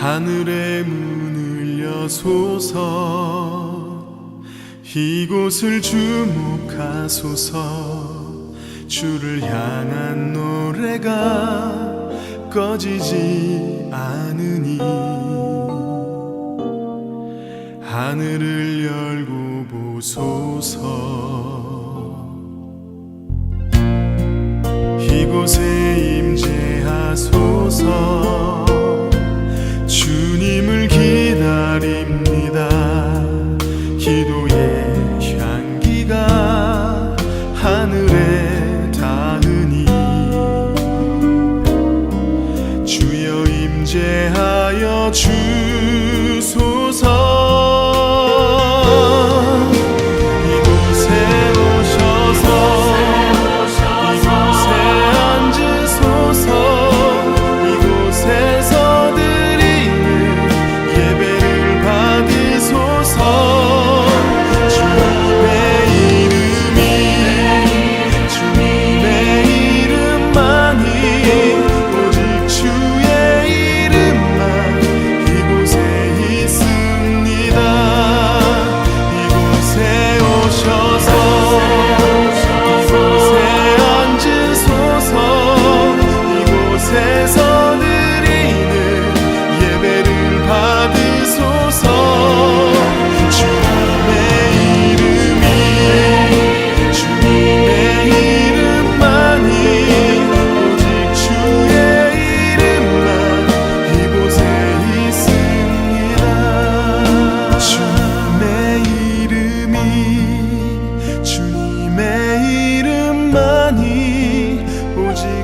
하늘의 문을 여소서 이곳을 주목하소서 주를 향한 노래가 꺼지지 않으니 하늘을 열고 보소서 이곳에 임재하소서 주님을 기다립니다 기도의 향기가 하늘에 닿으니 주여 임재하여 주소서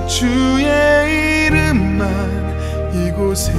주의 이름만 이곳에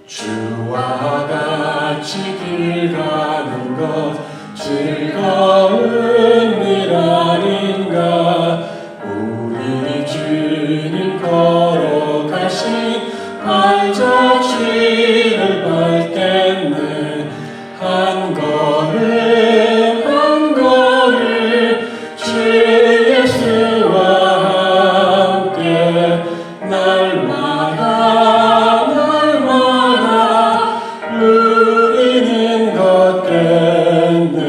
주와 같이 길 가는 것 즐거운 일 아닌가 우리 주님 걸어가신 발자취를 밟겠네 한 걸음 한 걸음 주 예수와 함께 날마다 우리는 걷겠네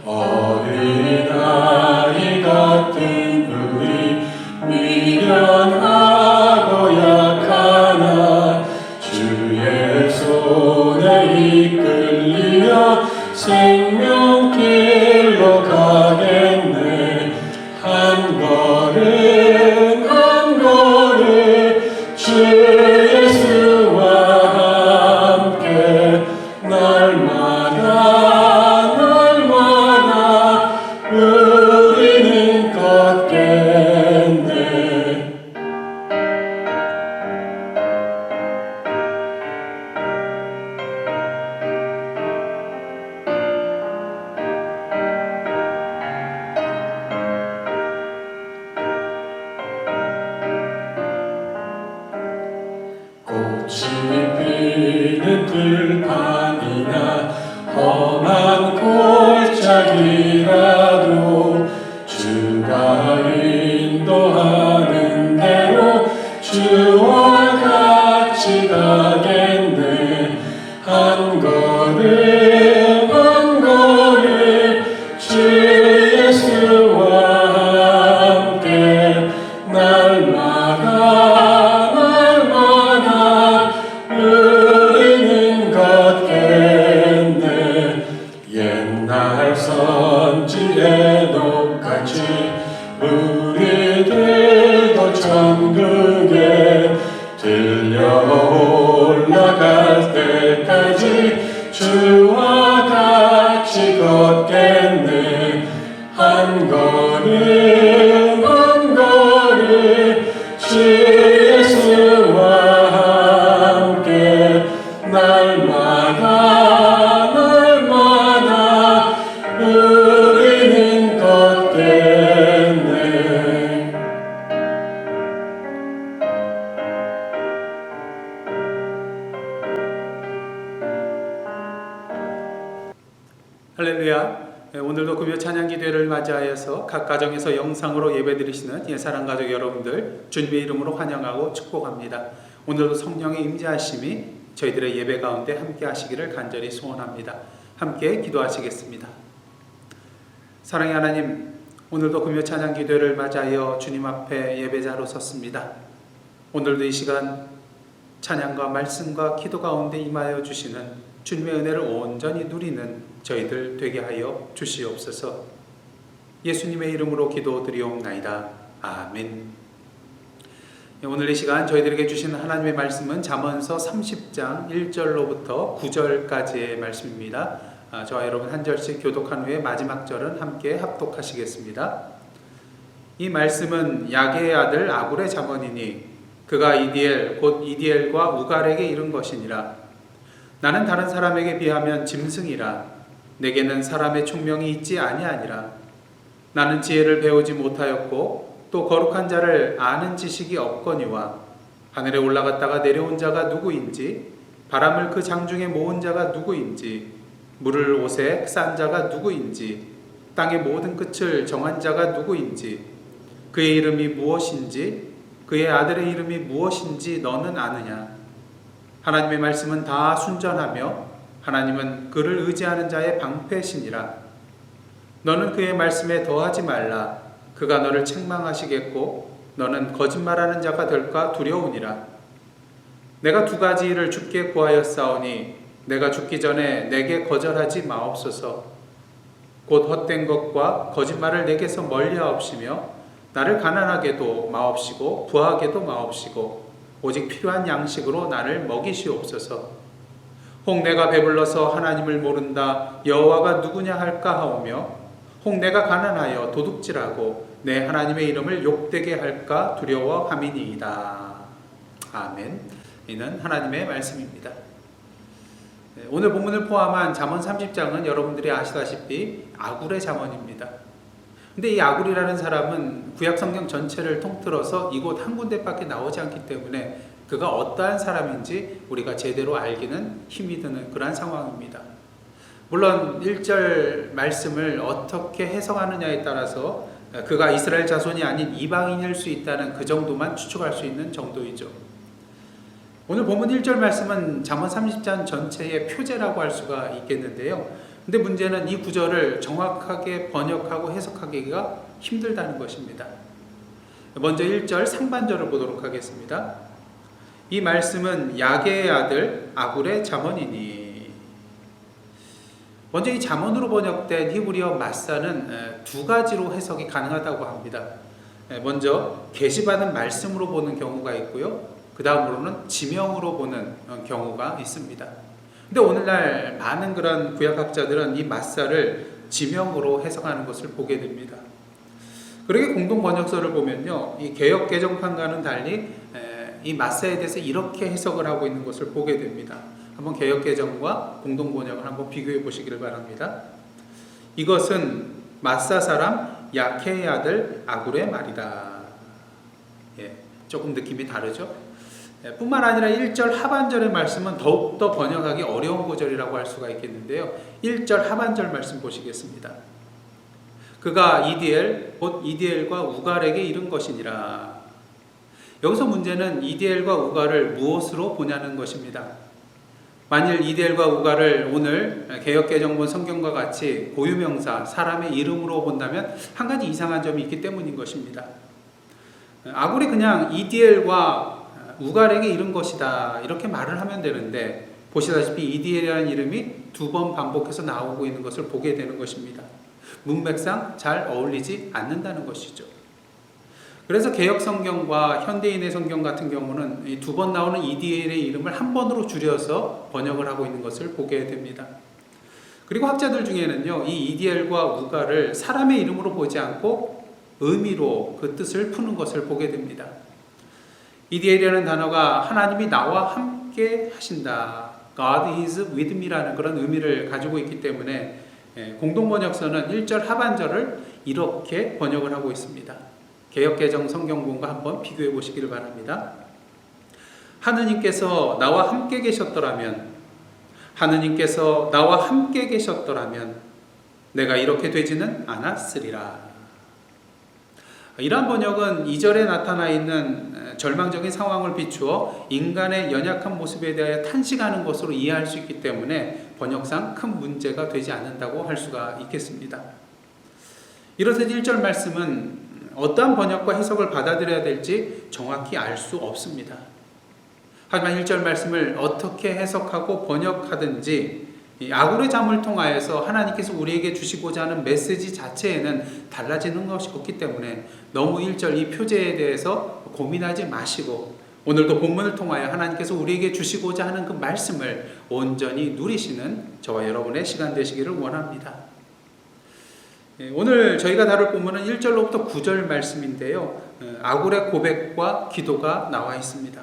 어린아이 같은 우리 미련하고 약하나 주의 손에 이끌리어 생명길로 가겠네 한 걸음 한 걸음 주 예수와 함께 날마다 우리는 걷겠네 꽃이 피는 들판이나 험한 골짜기라도 주가 인도하는 대로 주와 같이 가겠네 한 걸음 한 걸음 주 예수와 함께 날마다 우리는 걷겠네 옛날 선지에 똑같이 우리들도 천국에 주와 같이 걷겠네. 한 걸음 한 걸음 주 예수와 함께 날마다 날마다 우리는 걷겠네. 할렐루야. 오늘도 금요 찬양 기도회를 맞이하여서 각 가정에서 영상으로 예배드리시는 사랑 가족 여러분들 주님의 이름으로 환영하고 축복합니다. 오늘도 성령의 임재하심이 저희들의 예배 가운데 함께 하시기를 간절히 소원합니다. 함께 기도하시겠습니다. 사랑의 하나님, 오늘도 금요 찬양 기도회를 맞이하여 주님 앞에 예배자로 섰습니다. 오늘도 이 시간 찬양과 말씀과 기도 가운데 임하여 주시는 주님의 은혜를 온전히 누리는 저희들 되게 하여 주시옵소서. 예수님의 이름으로 기도드리옵나이다. 아멘. 오늘 이 시간 저희들에게 주시는 하나님의 말씀은 잠언서 30장 1절로부터 9절까지의 말씀입니다. 저와 여러분 한 절씩 교독한 후에 마지막 절은 함께 합독하시겠습니다. 이 말씀은 야게의 아들 아굴의 잠언이니 그가 이디엘 곧 이디엘과 우갈에게 이른 것이니라. 나는 다른 사람에게 비하면 짐승이라. 내게는 사람의 총명이 있지 아니하니라. 나는 지혜를 배우지 못하였고 또 거룩한 자를 아는 지식이 없거니와 하늘에 올라갔다가 내려온 자가 누구인지 바람을 그 장중에 모은 자가 누구인지 물을 옷에 싼 자가 누구인지 땅의 모든 끝을 정한 자가 누구인지 그의 이름이 무엇인지 그의 아들의 이름이 무엇인지 너는 아느냐. 하나님의 말씀은 다 순전하며 하나님은 그를 의지하는 자의 방패시니라. 너는 그의 말씀에 더하지 말라. 그가 너를 책망하시겠고 너는 거짓말하는 자가 될까 두려우니라. 내가 두 가지 일을 주께 구하였사오니 내가 죽기 전에 내게 거절하지 마옵소서. 곧 헛된 것과 거짓말을 내게서 멀리하옵시며 나를 가난하게도 마옵시고 부하게도 마옵시고 오직 필요한 양식으로 나를 먹이시옵소서. 혹 내가 배불러서 하나님을 모른다 여호와가 누구냐 할까 하오며 혹 내가 가난하여 도둑질하고 내 하나님의 이름을 욕되게 할까 두려워함이니이다. 아멘. 이는 하나님의 말씀입니다. 오늘 본문을 포함한 잠언 30장은 여러분들이 아시다시피 아굴의 잠언입니다. 근데 이 아굴이라는 사람은 구약 성경 전체를 통틀어서 이곳 한 군데밖에 나오지 않기 때문에 그가 어떠한 사람인지 우리가 제대로 알기는 힘이 드는 그러한 상황입니다. 물론 1절 말씀을 어떻게 해석하느냐에 따라서 그가 이스라엘 자손이 아닌 이방인일 수 있다는 그 정도만 추측할 수 있는 정도이죠. 오늘 본문 1절 말씀은 잠언 30장 전체의 표제라고 할 수가 있겠는데요. 근데 문제는 이 구절을 정확하게 번역하고 해석하기가 힘들다는 것입니다. 먼저 1절 상반절을 보도록 하겠습니다. 이 말씀은 야게의 아들 아굴의 잠언이니. 먼저 이 잠언으로 번역된 히브리어 마사는 두 가지로 해석이 가능하다고 합니다. 먼저 계시받은 말씀으로 보는 경우가 있고요. 그 다음으로는 지명으로 보는 경우가 있습니다. 근데 오늘날 많은 그런 구약학자들은 이 마사를 지명으로 해석하는 것을 보게 됩니다. 그러게 공동 번역서를 보면요, 이 개역 개정판과는 달리 이 마사에 대해서 이렇게 해석을 하고 있는 것을 보게 됩니다. 한번 개역 개정과 공동 번역을 한번 비교해 보시기를 바랍니다. 이것은 마사 사람 야케의 아들 아굴의 말이다. 조금 느낌이 다르죠? 뿐만 아니라 1절 하반절의 말씀은 더욱더 번역하기 어려운 구절이라고 할 수가 있겠는데요. 1절 하반절 말씀 보시겠습니다. 그가 이디엘 곧 이디엘과 우갈에게 이른 것이니라. 여기서 문제는 이디엘과 우갈을 무엇으로 보냐는 것입니다. 만일 이디엘과 우갈을 오늘 개역개정본 성경과 같이 고유명사 사람의 이름으로 본다면 한 가지 이상한 점이 있기 때문인 것입니다. 아굴이 그냥 이디엘과 우갈에게 이른 것이다 이렇게 말을 하면 되는데 보시다시피 이디엘이라는 이름이 두 번 반복해서 나오고 있는 것을 보게 되는 것입니다. 문맥상 잘 어울리지 않는다는 것이죠. 그래서 개역 성경과 현대인의 성경 같은 경우는 이 2번 나오는 EDL의 이름을 한 번으로 줄여서 번역을 하고 있는 것을 보게 됩니다. 그리고 학자들 중에는요, 이 EDL과 우가를 사람의 이름으로 보지 않고 의미로 그 뜻을 푸는 것을 보게 됩니다. EDL이라는 단어가 하나님이 나와 함께 하신다, God is with me라는 그런 의미를 가지고 있기 때문에 공동번역서는 1절 하반절을 이렇게 번역을 하고 있습니다. 개역개정 성경본과 한번 비교해 보시기를 바랍니다. 하느님께서 나와 함께 계셨더라면, 하느님께서 나와 함께 계셨더라면 내가 이렇게 되지는 않았으리라. 이러한 번역은 2절에 나타나 있는 절망적인 상황을 비추어 인간의 연약한 모습에 대하여 탄식하는 것으로 이해할 수 있기 때문에 번역상 큰 문제가 되지 않는다고 할 수가 있겠습니다. 이렇듯 1절 말씀은 어떠한 번역과 해석을 받아들여야 될지 정확히 알 수 없습니다. 하지만 1절 말씀을 어떻게 해석하고 번역하든지 아굴의 잠을 통하여서 하나님께서 우리에게 주시고자 하는 메시지 자체에는 달라지는 것이 없기 때문에 너무 1절 이 표제에 대해서 고민하지 마시고 오늘도 본문을 통하여 하나님께서 우리에게 주시고자 하는 그 말씀을 온전히 누리시는 저와 여러분의 시간 되시기를 원합니다. 오늘 저희가 다룰 본문은 1절로부터 9절 말씀인데요. 아굴의 고백과 기도가 나와 있습니다.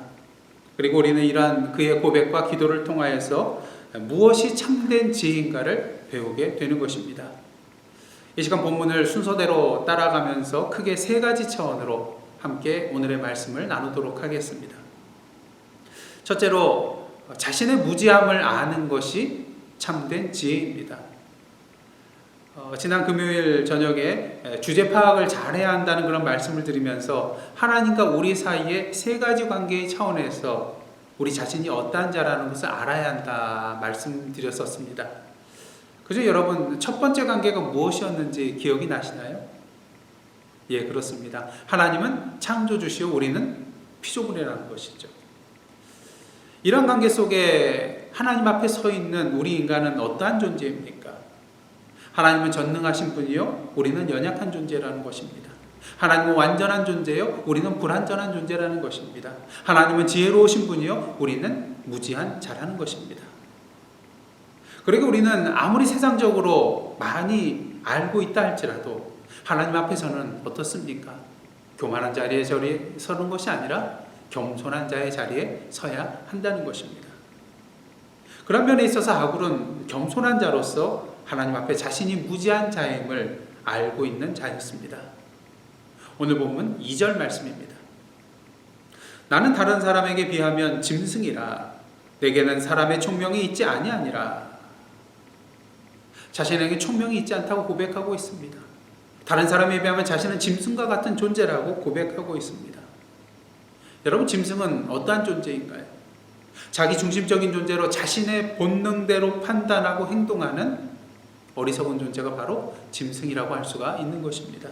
그리고 우리는 이러한 그의 고백과 기도를 통하여서 무엇이 참된 지혜인가를 배우게 되는 것입니다. 이 시간 본문을 순서대로 따라가면서 크게 3가지 차원으로 함께 오늘의 말씀을 나누도록 하겠습니다. 첫째로 자신의 무지함을 아는 것이 참된 지혜입니다. 지난 금요일 저녁에 주제 파악을 잘해야 한다는 그런 말씀을 드리면서 하나님과 우리 사이의 3가지 관계의 차원에서 우리 자신이 어떠한 자라는 것을 알아야 한다 말씀드렸었습니다. 그죠? 여러분, 첫 번째 관계가 무엇이었는지 기억이 나시나요? 예, 그렇습니다. 하나님은 창조주시오, 우리는 피조물이라는 것이죠. 이런 관계 속에 하나님 앞에 서 있는 우리 인간은 어떠한 존재입니까? 하나님은 전능하신 분이요, 우리는 연약한 존재라는 것입니다. 하나님은 완전한 존재요, 우리는 불완전한 존재라는 것입니다. 하나님은 지혜로우신 분이요, 우리는 무지한 자라는 것입니다. 그리고 우리는 아무리 세상적으로 많이 알고 있다 할지라도 하나님 앞에서는 어떻습니까? 교만한 자리에 서는 것이 아니라 겸손한 자의 자리에 서야 한다는 것입니다. 그런 면에 있어서 아굴은 겸손한 자로서 하나님 앞에 자신이 무지한 자임을 알고 있는 자였습니다. 오늘 본문 2절 말씀입니다. 나는 다른 사람에게 비하면 짐승이라, 내게는 사람의 총명이 있지 아니하니라. 자신에게 총명이 있지 않다고 고백하고 있습니다. 다른 사람에 비하면 자신은 짐승과 같은 존재라고 고백하고 있습니다. 여러분, 짐승은 어떠한 존재인가요? 자기 중심적인 존재로 자신의 본능대로 판단하고 행동하는 어리석은 존재가 바로 짐승이라고 할 수가 있는 것입니다.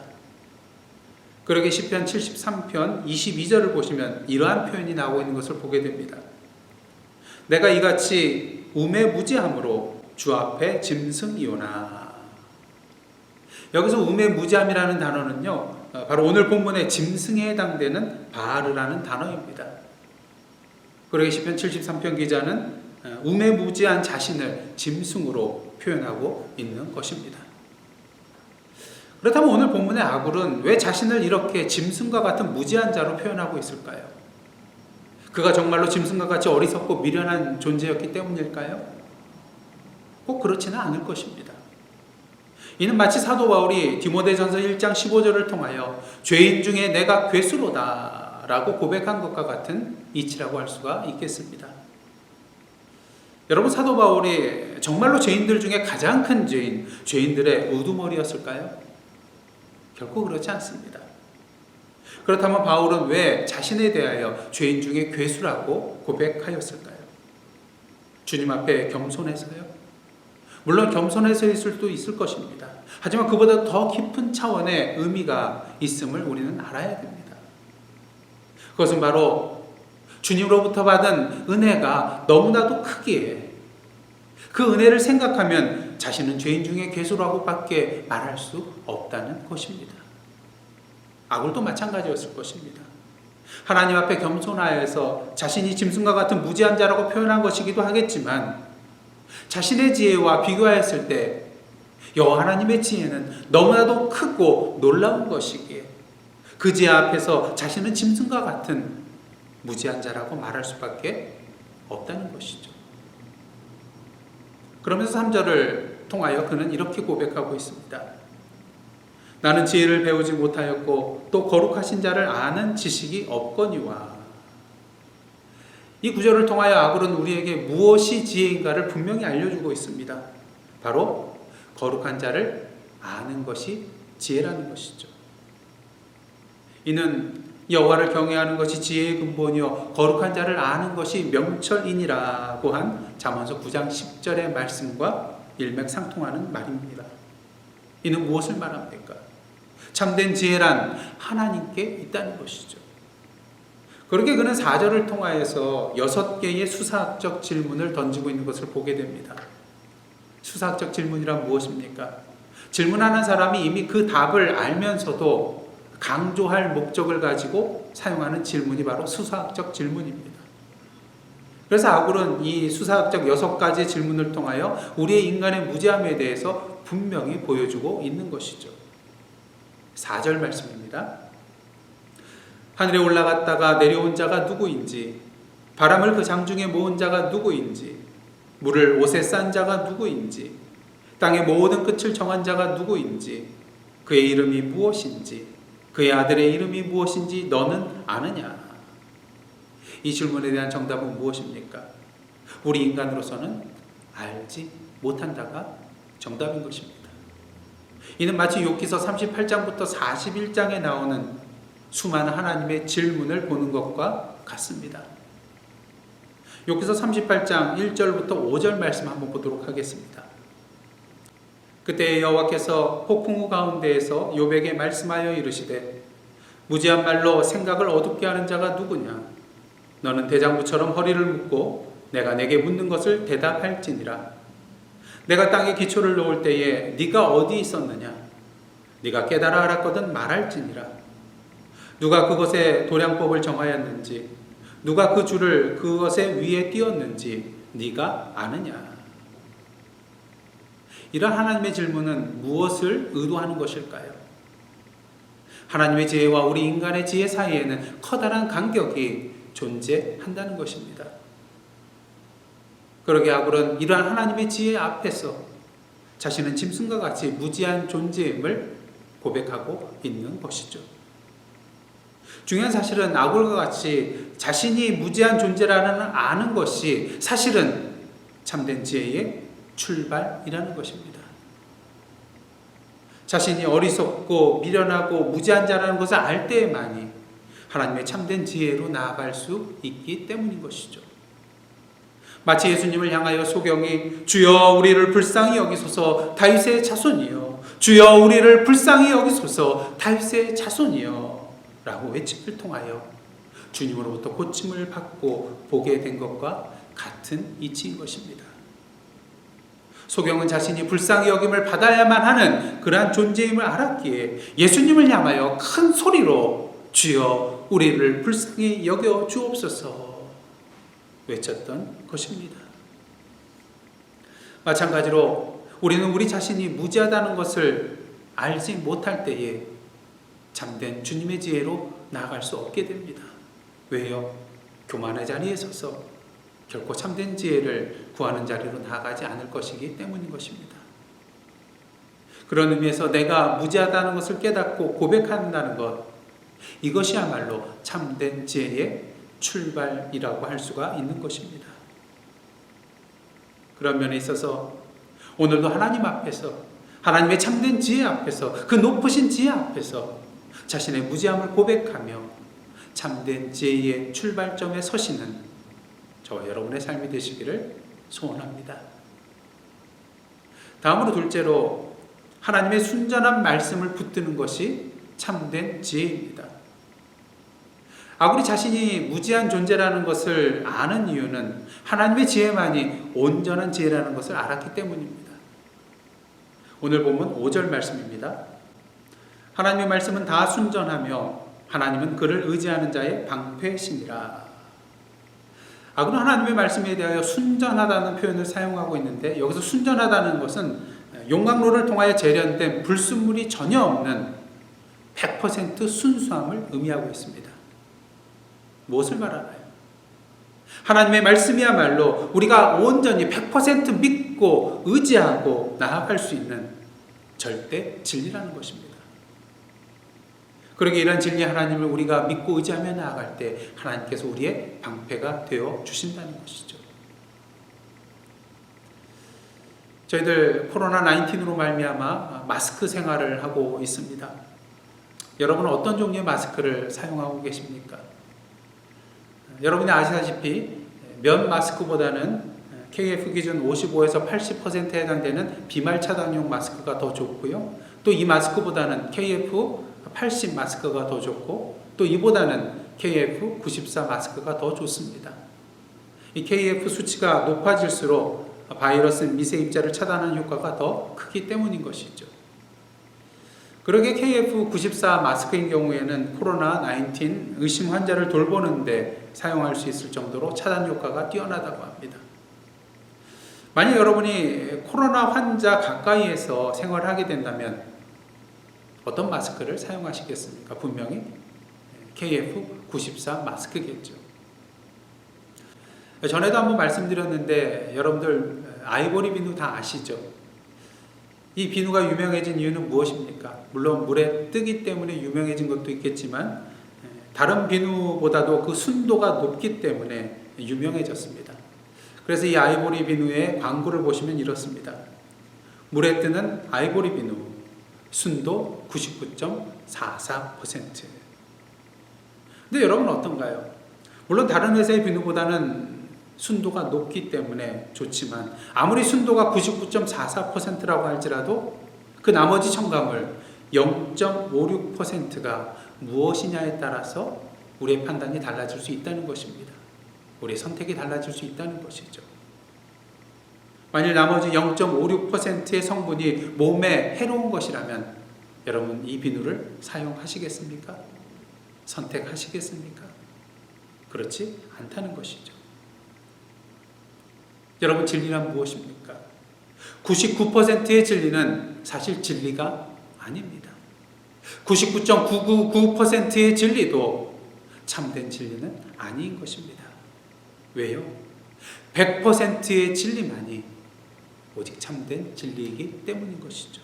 그러게 시편 73편 22절을 보시면 이러한 표현이 나오고 있는 것을 보게 됩니다. 내가 이같이 우매무지함으로 주 앞에 짐승이오나. 여기서 우매무지함이라는 단어는요, 바로 오늘 본문의 짐승에 해당되는 바르라는 단어입니다. 그러게 시편 73편 기자는 우매무지한 자신을 짐승으로 표현하고 있는 것입니다. 그렇다면 오늘 본문의 아굴은 왜 자신을 이렇게 짐승과 같은 무지한 자로 표현하고 있을까요? 그가 정말로 짐승과 같이 어리석고 미련한 존재였기 때문일까요? 꼭 그렇지는 않을 것입니다. 이는 마치 사도 바울이 디모데전서 1장 15절을 통하여 죄인 중에 내가 괴수로다 라고 고백한 것과 같은 이치라고 할 수가 있겠습니다. 여러분, 사도 바울이 정말로 죄인들 중에 가장 큰 죄인, 죄인들의 우두머리였을까요? 결코 그렇지 않습니다. 그렇다면 바울은 왜 자신에 대하여 죄인 중에 괴수라고 고백하였을까요? 주님 앞에 겸손해서요? 물론 겸손해서일 수도 있을 것입니다. 하지만 그보다 더 깊은 차원의 의미가 있음을 우리는 알아야 됩니다. 그것은 바로 주님으로부터 받은 은혜가 너무나도 크기에 그 은혜를 생각하면 자신은 죄인 중에 괴수라고 밖에 말할 수 없다는 것입니다. 아굴도 마찬가지였을 것입니다. 하나님 앞에 겸손하여서 자신이 짐승과 같은 무지한 자라고 표현한 것이기도 하겠지만 자신의 지혜와 비교하였을 때 여호와 하나님의 지혜는 너무나도 크고 놀라운 것이기에 그 지혜 앞에서 자신은 짐승과 같은 무지한 자라고 말할 수밖에 없다는 것이죠. 그러면서 3절을 통하여 그는 이렇게 고백하고 있습니다. 나는 지혜를 배우지 못하였고 또 거룩하신 자를 아는 지식이 없거니와. 이 구절을 통하여 아굴은 우리에게 무엇이 지혜인가를 분명히 알려주고 있습니다. 바로 거룩한 자를 아는 것이 지혜라는 것이죠. 이는 여호와를 경외하는 것이 지혜의 근본이요 거룩한 자를 아는 것이 명철이니라고 한 잠언서 9장 10절의 말씀과 일맥상통하는 말입니다. 이는 무엇을 말합니까? 참된 지혜란 하나님께 있다는 것이죠. 그렇게 그는 4절을 통하여서 6개의 수사학적 질문을 던지고 있는 것을 보게 됩니다. 수사학적 질문이란 무엇입니까? 질문하는 사람이 이미 그 답을 알면서도 강조할 목적을 가지고 사용하는 질문이 바로 수사학적 질문입니다. 그래서 아굴은 이 수사학적 6가지 질문을 통하여 우리의 인간의 무지함에 대해서 분명히 보여주고 있는 것이죠. 4절 말씀입니다. 하늘에 올라갔다가 내려온 자가 누구인지, 바람을 그 장중에 모은 자가 누구인지, 물을 옷에 싼 자가 누구인지, 땅의 모든 끝을 정한 자가 누구인지, 그의 이름이 무엇인지, 그의 아들의 이름이 무엇인지 너는 아느냐? 이 질문에 대한 정답은 무엇입니까? 우리 인간으로서는 알지 못한다가 정답인 것입니다. 이는 마치 욥기서 38장부터 41장에 나오는 수많은 하나님의 질문을 보는 것과 같습니다. 욥기서 38장 1절부터 5절 말씀 한번 보도록 하겠습니다. 그때 여호와께서 폭풍우 가운데에서 욥에게 말씀하여 이르시되 무지한 말로 생각을 어둡게 하는 자가 누구냐? 너는 대장부처럼 허리를 묶고 내가 내게 묻는 것을 대답할지니라. 내가 땅에 기초를 놓을 때에 네가 어디 있었느냐? 네가 깨달아 알았거든 말할지니라. 누가 그것의 도량법을 정하였는지, 누가 그 줄을 그것의 위에 띄었는지 네가 아느냐? 이런 하나님의 질문은 무엇을 의도하는 것일까요? 하나님의 지혜와 우리 인간의 지혜 사이에는 커다란 간격이 존재한다는 것입니다. 그러게 아굴은 이러한 하나님의 지혜 앞에서 자신은 짐승과 같이 무지한 존재임을 고백하고 있는 것이죠. 중요한 사실은 아굴과 같이 자신이 무지한 존재라는 아는 것이 사실은 참된 지혜의 출발이라는 것입니다. 자신이 어리석고 미련하고 무지한 자라는 것을 알 때에만이 하나님의 참된 지혜로 나아갈 수 있기 때문인 것이죠. 마치 예수님을 향하여 소경이 주여 우리를 불쌍히 여기소서 다윗의 자손이여, 주여 우리를 불쌍히 여기소서 다윗의 자손이여 라고 외침을 통하여 주님으로부터 고침을 받고 보게 된 것과 같은 이치인 것입니다. 소경은 자신이 불쌍히 여김을 받아야만 하는 그러한 존재임을 알았기에 예수님을 향하여 큰 소리로 주여 우리를 불쌍히 여겨 주옵소서 외쳤던 것입니다. 마찬가지로 우리는 우리 자신이 무지하다는 것을 알지 못할 때에 참된 주님의 지혜로 나아갈 수 없게 됩니다. 왜요? 교만의 자리에 서서 결코 참된 지혜를 구하는 자리로 나아가지 않을 것이기 때문인 것입니다. 그런 의미에서 내가 무지하다는 것을 깨닫고 고백한다는 것, 이것이야말로 참된 지혜의 출발이라고 할 수가 있는 것입니다. 그런 면에 있어서 오늘도 하나님 앞에서, 하나님의 참된 지혜 앞에서, 그 높으신 지혜 앞에서 자신의 무지함을 고백하며 참된 지혜의 출발점에 서시는 저와 여러분의 삶이 되시기를 소원합니다. 다음으로 둘째로 하나님의 순전한 말씀을 붙드는 것이 참된 지혜입니다. 아굴이 자신이 무지한 존재라는 것을 아는 이유는 하나님의 지혜만이 온전한 지혜라는 것을 알았기 때문입니다. 오늘 본문 5절 말씀입니다. 하나님의 말씀은 다 순전하며 하나님은 그를 의지하는 자의 방패시니라. 그럼 하나님의 말씀에 대하여 순전하다는 표현을 사용하고 있는데, 여기서 순전하다는 것은 용광로를 통하여 재련된 불순물이 전혀 없는 100% 순수함을 의미하고 있습니다. 무엇을 말하나요? 하나님의 말씀이야말로 우리가 온전히 100% 믿고 의지하고 나아갈 수 있는 절대 진리라는 것입니다. 그러기에 이런 진리 하나님을 우리가 믿고 의지하며 나아갈 때 하나님께서 우리의 방패가 되어 주신다는 것이죠. 저희들 코로나19으로 말미암아 마스크 생활을 하고 있습니다. 여러분은 어떤 종류의 마스크를 사용하고 계십니까? 여러분이 아시다시피 면 마스크보다는 KF 기준 55에서 80%에 해당되는 비말 차단용 마스크가 더 좋고요. 또 이 마스크보다는 KF 80 마스크가 더 좋고, 또 이보다는 KF 94 마스크가 더 좋습니다. 이 KF 수치가 높아질수록 바이러스 미세 입자를 차단하는 효과가 더 크기 때문인 것이죠. 그러게 KF 94 마스크인 경우에는 코로나19 의심 환자를 돌보는데 사용할 수 있을 정도로 차단 효과가 뛰어나다고 합니다. 만약 여러분이 코로나 환자 가까이에서 생활하게 된다면 어떤 마스크를 사용하시겠습니까? 분명히 KF94 마스크겠죠. 전에도 한번 말씀드렸는데 여러분들 아이보리 비누 다 아시죠? 이 비누가 유명해진 이유는 무엇입니까? 물론 물에 뜨기 때문에 유명해진 것도 있겠지만 다른 비누보다도 그 순도가 높기 때문에 유명해졌습니다. 그래서 이 아이보리 비누의 광고를 보시면 이렇습니다. 물에 뜨는 아이보리 비누 순도 99.44%. 근데 여러분 어떤가요? 물론 다른 회사의 비누보다는 순도가 높기 때문에 좋지만 아무리 순도가 99.44%라고 할지라도 그 나머지 첨가물 0.56%가 무엇이냐에 따라서 우리의 판단이 달라질 수 있다는 것입니다. 우리의 선택이 달라질 수 있다는 것이죠. 만일 나머지 0.56%의 성분이 몸에 해로운 것이라면 여러분 이 비누를 사용하시겠습니까? 선택하시겠습니까? 그렇지 않다는 것이죠. 여러분 진리란 무엇입니까? 99%의 진리는 사실 진리가 아닙니다. 99.999%의 진리도 참된 진리는 아닌 것입니다. 왜요? 100%의 진리만이 오직 참된 진리이기 때문인 것이죠.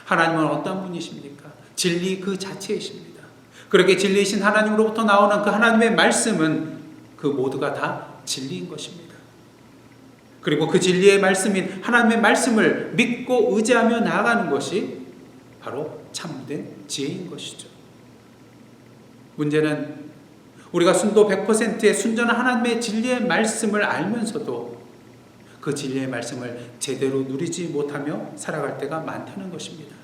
하나님은 어떤 분이십니까? 진리 그 자체이십니다. 그렇게 진리이신 하나님으로부터 나오는 그 하나님의 말씀은 그 모두가 다 진리인 것입니다. 그리고 그 진리의 말씀인 하나님의 말씀을 믿고 의지하며 나아가는 것이 바로 참된 지혜인 것이죠. 문제는 우리가 순도 100%의 순전한 하나님의 진리의 말씀을 알면서도 그 진리의 말씀을 제대로 누리지 못하며 살아갈 때가 많다는 것입니다.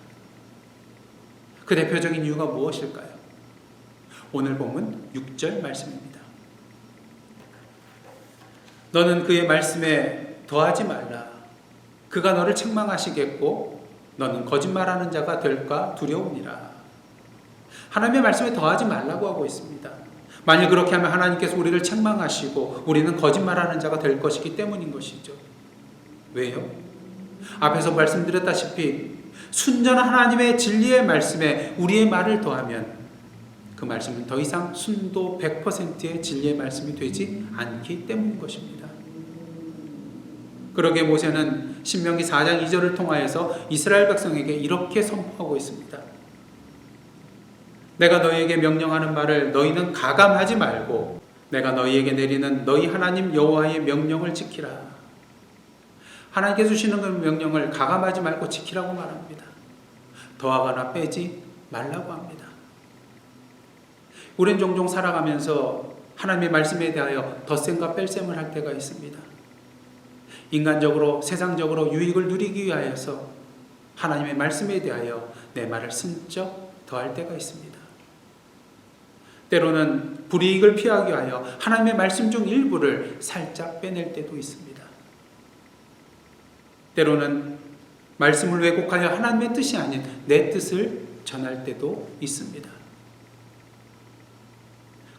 그 대표적인 이유가 무엇일까요? 오늘 본문 6절 말씀입니다. 너는 그의 말씀에 더하지 말라. 그가 너를 책망하시겠고 너는 거짓말하는 자가 될까 두려우니라. 하나님의 말씀에 더하지 말라고 하고 있습니다. 만일 그렇게 하면 하나님께서 우리를 책망하시고 우리는 거짓말하는 자가 될 것이기 때문인 것이죠. 왜요? 앞에서 말씀드렸다시피 순전한 하나님의 진리의 말씀에 우리의 말을 더하면 그 말씀은 더 이상 순도 100%의 진리의 말씀이 되지 않기 때문인 것입니다. 그러기에 모세는 신명기 4장 2절을 통하여서 이스라엘 백성에게 이렇게 선포하고 있습니다. 내가 너희에게 명령하는 말을 너희는 가감하지 말고 내가 너희에게 내리는 너희 하나님 여호와의 명령을 지키라. 하나님께서 주시는 그 명령을 가감하지 말고 지키라고 말합니다. 더하거나 빼지 말라고 합니다. 우리는 종종 살아가면서 하나님의 말씀에 대하여 덧셈과 뺄셈을 할 때가 있습니다. 인간적으로 세상적으로 유익을 누리기 위하여서 하나님의 말씀에 대하여 내 말을 슬쩍 더할 때가 있습니다. 때로는 불이익을 피하기 위하여 하나님의 말씀 중 일부를 살짝 빼낼 때도 있습니다. 때로는 말씀을 왜곡하여 하나님의 뜻이 아닌 내 뜻을 전할 때도 있습니다.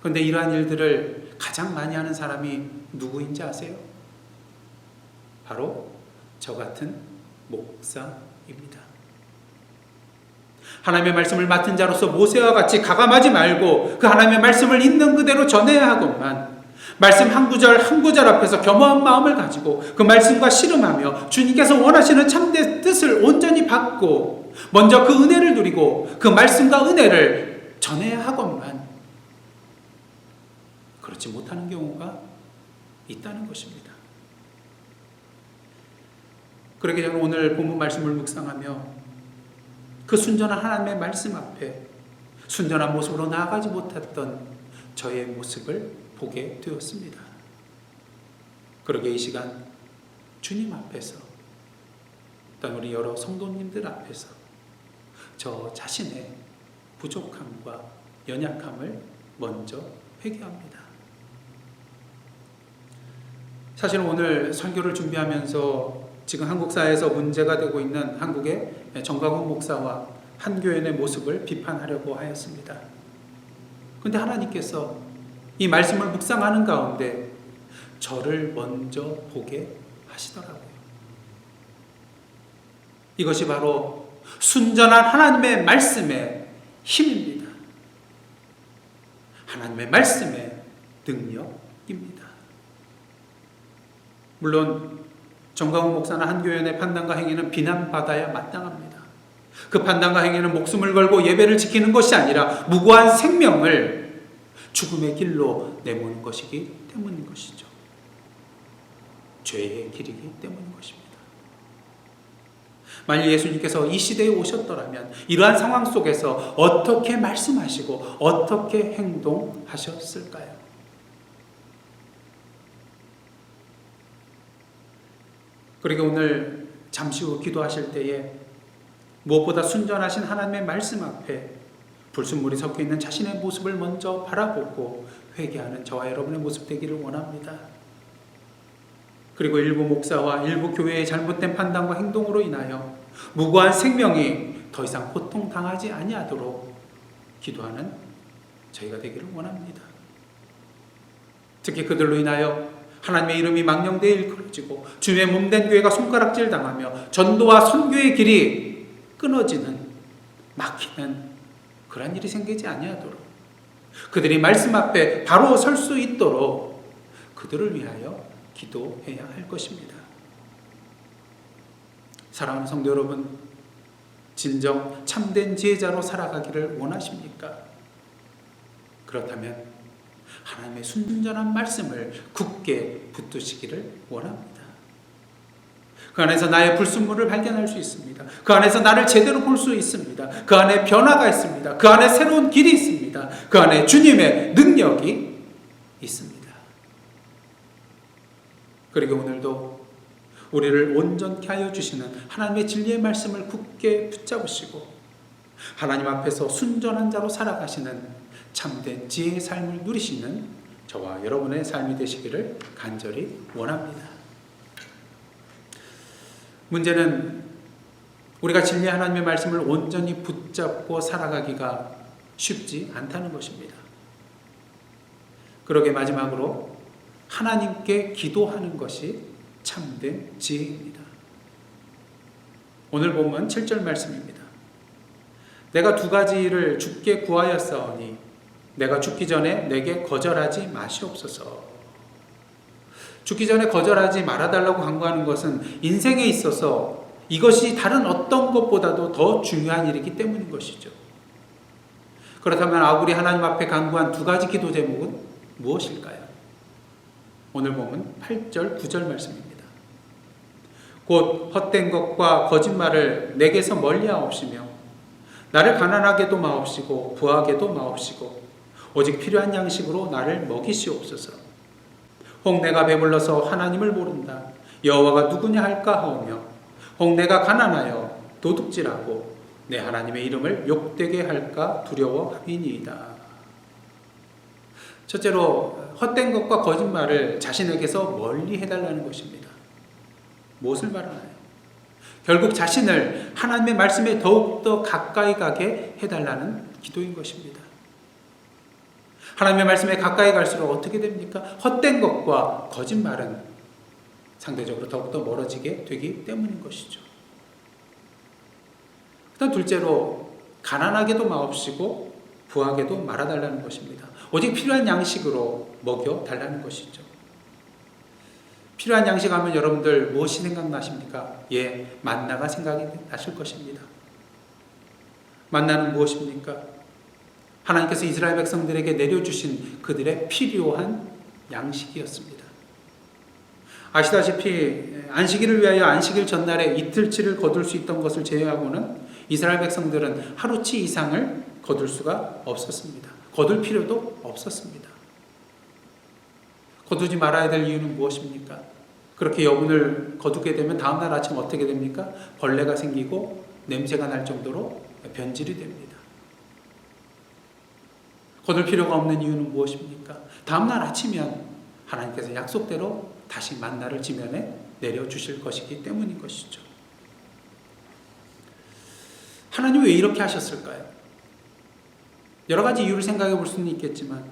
그런데 이러한 일들을 가장 많이 하는 사람이 누구인지 아세요? 바로 저 같은 목사입니다. 하나님의 말씀을 맡은 자로서 모세와 같이 가감하지 말고 그 하나님의 말씀을 있는 그대로 전해야 하건만, 말씀 한 구절 한 구절 앞에서 겸허한 마음을 가지고 그 말씀과 씨름하며 주님께서 원하시는 참된 뜻을 온전히 받고 먼저 그 은혜를 누리고 그 말씀과 은혜를 전해야 하건만 그렇지 못하는 경우가 있다는 것입니다. 그러기 전에 오늘 본문 말씀을 묵상하며 그 순전한 하나님의 말씀 앞에 순전한 모습으로 나아가지 못했던 저의 모습을 보게 되었습니다. 그러게 이 시간 주님 앞에서, 또한 우리 여러 성도님들 앞에서 저 자신의 부족함과 연약함을 먼저 회개합니다. 사실 오늘 설교를 준비하면서 지금 한국 사회에서 문제가 되고 있는 한국의 정광훈 목사와 한 교인의 모습을 비판하려고 하였습니다. 그런데 하나님께서 이 말씀을 묵상하는 가운데 저를 먼저 보게 하시더라고요. 이것이 바로 순전한 하나님의 말씀의 힘입니다. 하나님의 말씀의 능력입니다. 물론 정광훈 목사나 한교연의 판단과 행위는 비난받아야 마땅합니다. 그 판단과 행위는 목숨을 걸고 예배를 지키는 것이 아니라 무고한 생명을 죽음의 길로 내모는 것이기 때문인 것이죠. 죄의 길이기 때문인 것입니다. 만일 예수님께서 이 시대에 오셨더라면 이러한 상황 속에서 어떻게 말씀하시고 어떻게 행동하셨을까요? 그러게 오늘 잠시 후 기도하실 때에 무엇보다 순전하신 하나님의 말씀 앞에 불순물이 섞여 있는 자신의 모습을 먼저 바라보고 회개하는 저와 여러분의 모습 되기를 원합니다. 그리고 일부 목사와 일부 교회의 잘못된 판단과 행동으로 인하여 무고한 생명이 더 이상 고통당하지 아니하도록 기도하는 저희가 되기를 원합니다. 특히 그들로 인하여 하나님의 이름이 망령되이 일컬어지고 주님의 몸된 교회가 손가락질 당하며 전도와 선교의 길이 끊어지는, 막히는 그런 일이 생기지 아니하도록 그들이 말씀 앞에 바로 설 수 있도록 그들을 위하여 기도해야 할 것입니다. 사랑하는 성도 여러분, 진정 참된 지혜자로 살아가기를 원하십니까? 그렇다면 하나님의 순전한 말씀을 굳게 붙드시기를 원합니다. 그 안에서 나의 불순물을 발견할 수 있습니다. 그 안에서 나를 제대로 볼 수 있습니다. 그 안에 변화가 있습니다. 그 안에 새로운 길이 있습니다. 그 안에 주님의 능력이 있습니다. 그리고 오늘도 우리를 온전케 하여 주시는 하나님의 진리의 말씀을 굳게 붙잡으시고 하나님 앞에서 순전한 자로 살아가시는 참된 지혜의 삶을 누리시는 저와 여러분의 삶이 되시기를 간절히 원합니다. 문제는 우리가 진리의 하나님의 말씀을 온전히 붙잡고 살아가기가 쉽지 않다는 것입니다. 그러게 마지막으로 하나님께 기도하는 것이 참된 지혜입니다. 오늘 본문 7절 말씀입니다. 내가 두 가지 일을 주께 구하였사오니 내가 죽기 전에 내게 거절하지 마시옵소서. 죽기 전에 거절하지 말아달라고 간구하는 것은 인생에 있어서 이것이 다른 어떤 것보다도 더 중요한 일이기 때문인 것이죠. 그렇다면 아굴이 하나님 앞에 간구한 두 가지 기도 제목은 무엇일까요? 오늘 보면 8절, 9절 말씀입니다. 곧 헛된 것과 거짓말을 내게서 멀리하옵시며 나를 가난하게도 마옵시고 부하게도 마옵시고 오직 필요한 양식으로 나를 먹이시옵소서. 혹 내가 배불러서 하나님을 모른다. 여호와가 누구냐 할까 하오며 혹 내가 가난하여 도둑질하고 내 하나님의 이름을 욕되게 할까 두려워함이니이다. 첫째로 헛된 것과 거짓말을 자신에게서 멀리 해달라는 것입니다. 무엇을 말하나요? 결국 자신을 하나님의 말씀에 더욱더 가까이 가게 해달라는 기도인 것입니다. 하나님의 말씀에 가까이 갈수록 어떻게 됩니까? 헛된 것과 거짓말은 상대적으로 더욱더 멀어지게 되기 때문인 것이죠. 그다음 둘째로 가난하게도 마옵시고 부하게도 말아달라는 것입니다. 오직 필요한 양식으로 먹여달라는 것이죠. 필요한 양식 하면 여러분들 무엇이 생각나십니까? 예, 만나가 생각이 나실 것입니다. 만나는 무엇입니까? 하나님께서 이스라엘 백성들에게 내려주신 그들의 필요한 양식이었습니다. 아시다시피 안식일을 위하여 안식일 전날에 이틀치를 거둘 수 있던 것을 제외하고는 이스라엘 백성들은 하루치 이상을 거둘 수가 없었습니다. 거둘 필요도 없었습니다. 거두지 말아야 될 이유는 무엇입니까? 그렇게 여분을 거두게 되면 다음날 아침 어떻게 됩니까? 벌레가 생기고 냄새가 날 정도로 변질이 됩니다. 거둘 필요가 없는 이유는 무엇입니까? 다음날 아침이면 하나님께서 약속대로 다시 만나를 지면에 내려주실 것이기 때문인 것이죠. 하나님 왜 이렇게 하셨을까요? 여러 가지 이유를 생각해 볼 수는 있겠지만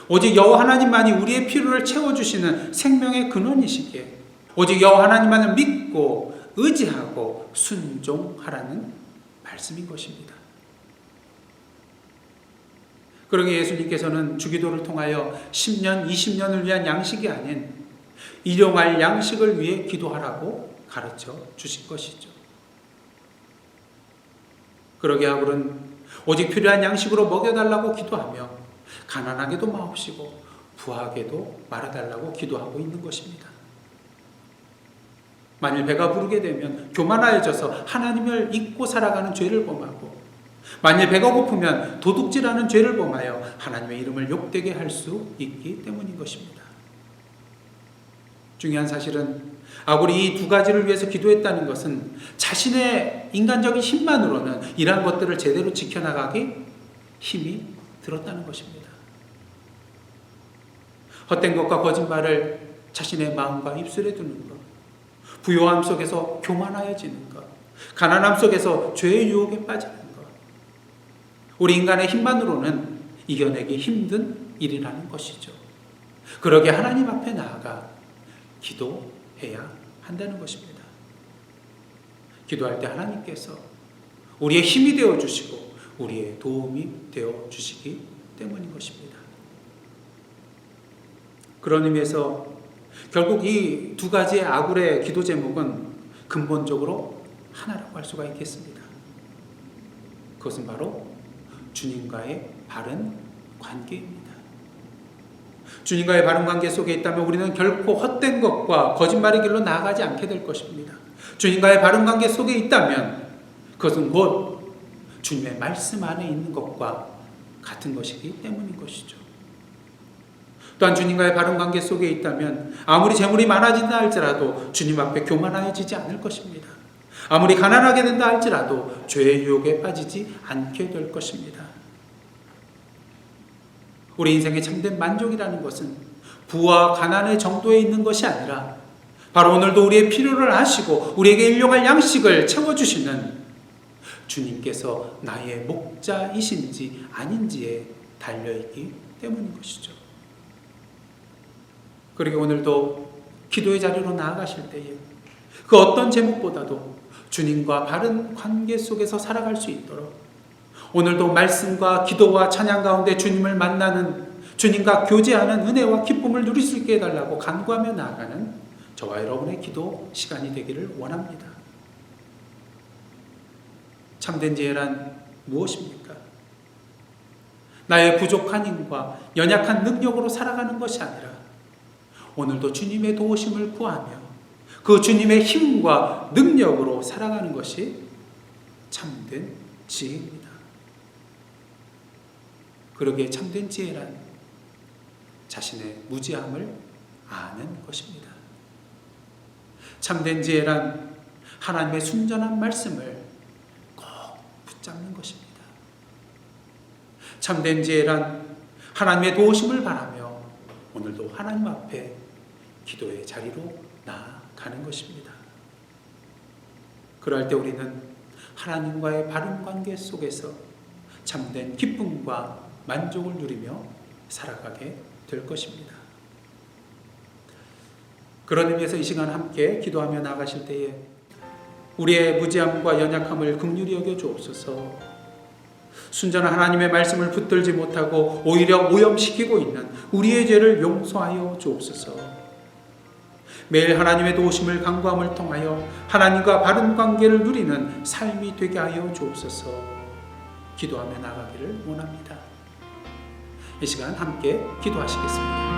오직 여호와 하나님만이 우리의 필요를 채워주시는 생명의 근원이시기에 오직 여호와 하나님만을 믿고 의지하고 순종하라는 말씀인 것입니다. 그러기에 예수님께서는 주기도를 통하여 10년, 20년을 위한 양식이 아닌 일용할 양식을 위해 기도하라고 가르쳐 주신 것이죠. 그러게 하고는 오직 필요한 양식으로 먹여달라고 기도하며 가난하게도 마옵시고 부하게도 말아달라고 기도하고 있는 것입니다. 만일 배가 부르게 되면 교만하여져서 하나님을 잊고 살아가는 죄를 범하고 만일 배가 고프면 도둑질하는 죄를 범하여 하나님의 이름을 욕되게 할 수 있기 때문인 것입니다. 중요한 사실은 아굴이 이 두 가지를 위해서 기도했다는 것은 자신의 인간적인 힘만으로는 이러한 것들을 제대로 지켜나가기 힘이 들었다는 것입니다. 헛된 것과 거짓말을 자신의 마음과 입술에 두는 것, 부요함 속에서 교만하여지는 것, 가난함 속에서 죄의 유혹에 빠지는 것, 우리 인간의 힘만으로는 이겨내기 힘든 일이라는 것이죠. 그러게 하나님 앞에 나아가 기도해야 한다는 것입니다. 기도할 때 하나님께서 우리의 힘이 되어주시고 우리의 도움이 되어주시기 때문인 것입니다. 그런 의미에서 결국 이 두 가지의 아굴의 기도 제목은 근본적으로 하나라고 할 수가 있겠습니다. 그것은 바로 주님과의 바른 관계입니다. 주님과의 바른 관계 속에 있다면 우리는 결코 헛된 것과 거짓말의 길로 나아가지 않게 될 것입니다. 주님과의 바른 관계 속에 있다면 그것은 곧 주님의 말씀 안에 있는 것과 같은 것이기 때문인 것이죠. 또한 주님과의 바른 관계 속에 있다면 아무리 재물이 많아진다 할지라도 주님 앞에 교만하여지지 않을 것입니다. 아무리 가난하게 된다 할지라도 죄의 유혹에 빠지지 않게 될 것입니다. 우리 인생의 참된 만족이라는 것은 부와 가난의 정도에 있는 것이 아니라 바로 오늘도 우리의 필요를 아시고 우리에게 일용할 양식을 채워주시는 주님께서 나의 목자이신지 아닌지에 달려있기 때문인 것이죠. 그리고 오늘도 기도의 자리로 나아가실 때에 그 어떤 제목보다도 주님과 바른 관계 속에서 살아갈 수 있도록 오늘도 말씀과 기도와 찬양 가운데 주님을 만나는 주님과 교제하는 은혜와 기쁨을 누릴 수 있게 해달라고 간구하며 나아가는 저와 여러분의 기도 시간이 되기를 원합니다. 참된 지혜란 무엇입니까? 나의 부족한 힘과 연약한 능력으로 살아가는 것이 아니라 오늘도 주님의 도우심을 구하며 그 주님의 힘과 능력으로 살아가는 것이 참된 지혜입니다. 그러기에 참된 지혜란 자신의 무지함을 아는 것입니다. 참된 지혜란 하나님의 순전한 말씀을 꼭 붙잡는 것입니다. 참된 지혜란 하나님의 도우심을 바라며 오늘도 하나님 앞에 기도의 자리로 나아가는 것입니다. 그럴 때 우리는 하나님과의 바른 관계 속에서 참된 기쁨과 만족을 누리며 살아가게 될 것입니다. 그런 의미에서 이 시간 함께 기도하며 나가실 때에 우리의 무지함과 연약함을 긍휼히 여겨 주옵소서. 순전한 하나님의 말씀을 붙들지 못하고 오히려 오염시키고 있는 우리의 죄를 용서하여 주옵소서. 매일 하나님의 도우심을 간구함을 통하여 하나님과 바른 관계를 누리는 삶이 되게 하여 주옵소서. 기도하며 나가기를 원합니다. 이 시간 함께 기도하시겠습니다.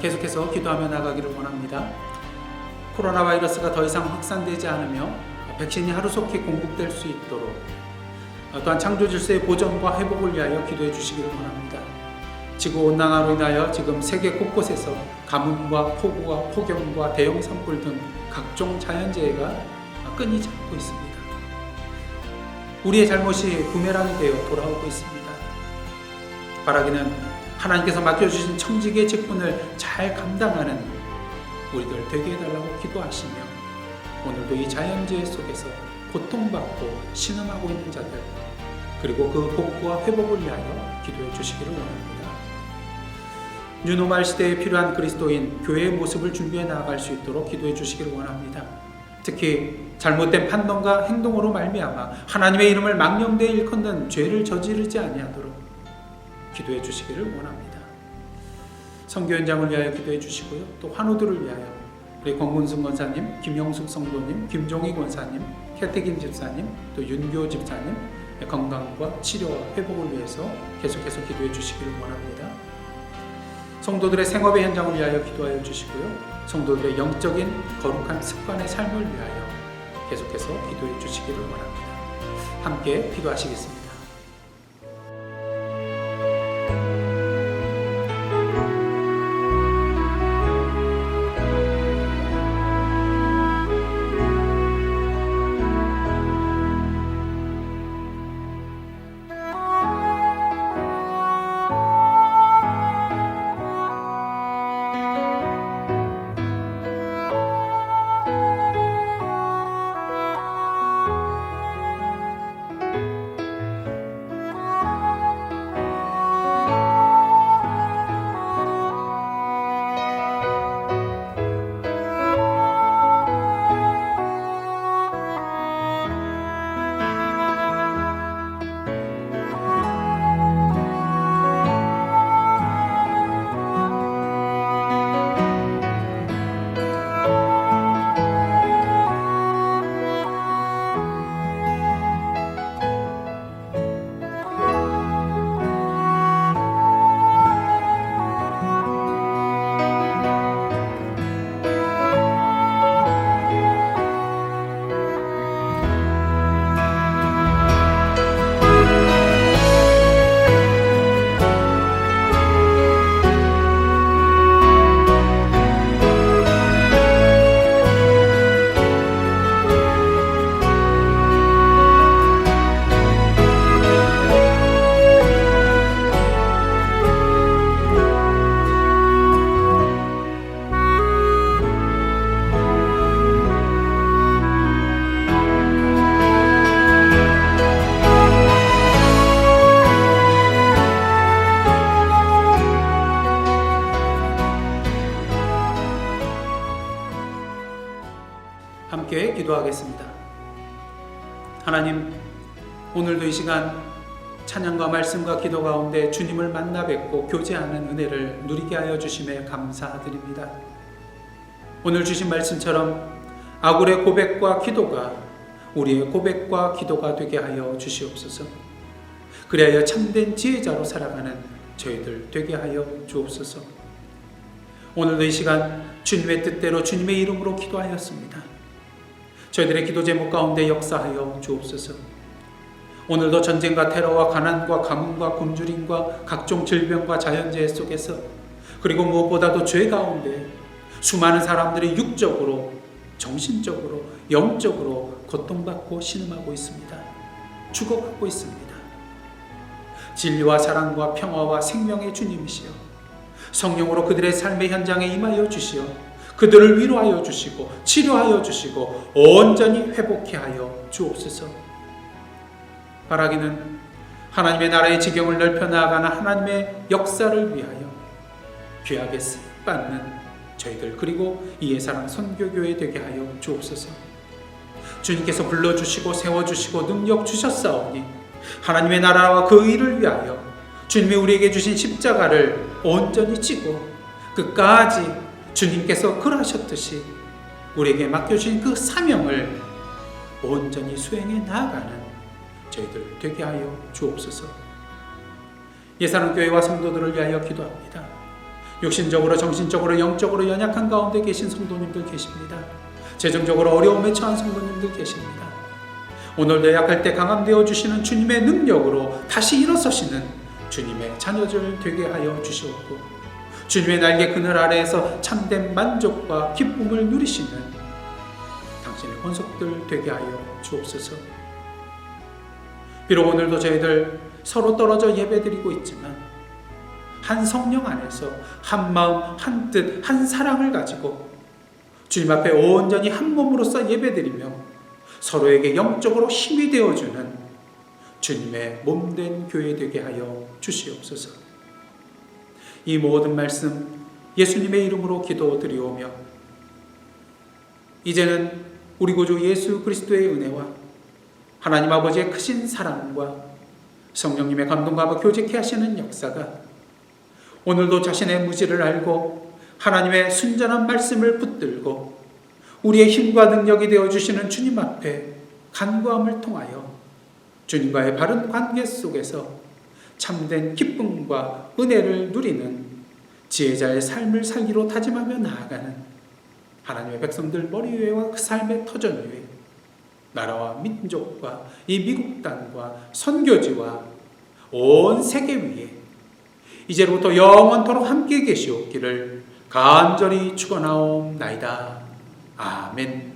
계속해서 기도하며 나가기를 원합니다. 코로나 바이러스가 더 이상 확산되지 않으며 백신이 하루속히 공급될 수 있도록 또한 창조 질서의 보존과 회복을 위하여 기도해 주시기를 원합니다. 지구온난화로 인하여 지금 세계 곳곳에서 가뭄과 폭우와 폭염과 대형 산불 등 각종 자연재해가 끊이지 않고 있습니다. 우리의 잘못이 부메랑이 되어 돌아오고 있습니다. 바라기는 하나님께서 맡겨주신 청지기의 직분을 잘 감당하는 우리들 되게 해달라고 기도하시며 오늘도 이 자연재해 속에서 고통받고 신음하고 있는 자들 그리고 그 복구와 회복을 위하여 기도해 주시기를 원합니다. 뉴노말 시대에 필요한 그리스도인 교회의 모습을 준비해 나아갈 수 있도록 기도해 주시기를 원합니다. 특히 잘못된 판단과 행동으로 말미암아 하나님의 이름을 망령되이 일컫는 죄를 저지르지 아니하도록 기도해 주시기를 원합니다. 선교 현장을 위하여 기도해 주시고요. 또 환우들을 위하여 우리 권문승 권사님, 김영숙 성도님, 김종희 권사님, 캐태김 집사님, 또 윤교 집사님 건강과 치료와 회복을 위해서 계속해서 기도해 주시기를 원합니다. 성도들의 생업의 현장을 위하여 기도하여 주시고요. 성도들의 영적인 거룩한 습관의 삶을 위하여 계속해서 기도해 주시기를 원합니다. 함께 기도하시겠습니다. 하나님, 오늘도 이 시간 찬양과 말씀과 기도 가운데 주님을 만나 뵙고 교제하는 은혜를 누리게 하여 주심에 감사드립니다. 오늘 주신 말씀처럼 아굴의 고백과 기도가 우리의 고백과 기도가 되게 하여 주시옵소서. 그리하여 참된 지혜자로 살아가는 저희들 되게 하여 주옵소서. 오늘도 이 시간 주님의 뜻대로 주님의 이름으로 기도하였습니다. 저희들의 기도 제목 가운데 역사하여 주옵소서. 오늘도 전쟁과 테러와 가난과 가뭄과 굶주림과 각종 질병과 자연재해 속에서, 그리고 무엇보다도 죄 가운데 수많은 사람들이 육적으로, 정신적으로, 영적으로 고통받고 신음하고 있습니다. 죽어가고 있습니다. 진리와 사랑과 평화와 생명의 주님이시여, 성령으로 그들의 삶의 현장에 임하여 주시어 그들을 위로하여 주시고 치료하여 주시고 온전히 회복케 하여 주옵소서. 바라기는 하나님의 나라의 지경을 넓혀 나아가는 하나님의 역사를 위하여 귀하게 쓰임받는 저희들, 그리고 이의 사랑 선교교회 되게 하여 주옵소서. 주님께서 불러주시고 세워주시고 능력 주셨사오니 하나님의 나라와 그 의를 위하여 주님이 우리에게 주신 십자가를 온전히 지고 끝까지 주님께서 그러하셨듯이 우리에게 맡겨주신 그 사명을 온전히 수행해 나아가는 저희들 되게 하여 주옵소서. 예사랑교회와 성도들을 위하여 기도합니다. 육신적으로, 정신적으로, 영적으로 연약한 가운데 계신 성도님들 계십니다. 재정적으로 어려움에 처한 성도님들 계십니다. 오늘도 약할 때 강함되어 주시는 주님의 능력으로 다시 일어서시는 주님의 자녀들 되게 하여 주시옵고, 주님의 날개 그늘 아래에서 참된 만족과 기쁨을 누리시는 당신의 권속들 되게 하여 주옵소서. 비록 오늘도 저희들 서로 떨어져 예배드리고 있지만 한 성령 안에서 한 마음, 한 뜻, 한 사랑을 가지고 주님 앞에 온전히 한 몸으로서 예배드리며 서로에게 영적으로 힘이 되어주는 주님의 몸된 교회 되게 하여 주시옵소서. 이 모든 말씀 예수님의 이름으로 기도드리오며, 이제는 우리 구주 예수 그리스도의 은혜와 하나님 아버지의 크신 사랑과 성령님의 감동과 교제케 하시는 역사가 오늘도 자신의 무지를 알고 하나님의 순전한 말씀을 붙들고 우리의 힘과 능력이 되어주시는 주님 앞에 간구함을 통하여 주님과의 바른 관계 속에서 참된 기쁨과 은혜를 누리는 지혜자의 삶을 살기로 다짐하며 나아가는 하나님의 백성들 머리 위에와 그 삶의 터전 위에 나라와 민족과 이 미국 땅과 선교지와 온 세계 위에 이제로부터 영원토록 함께 계시옵기를 간절히 축원하옵나이다. 아멘.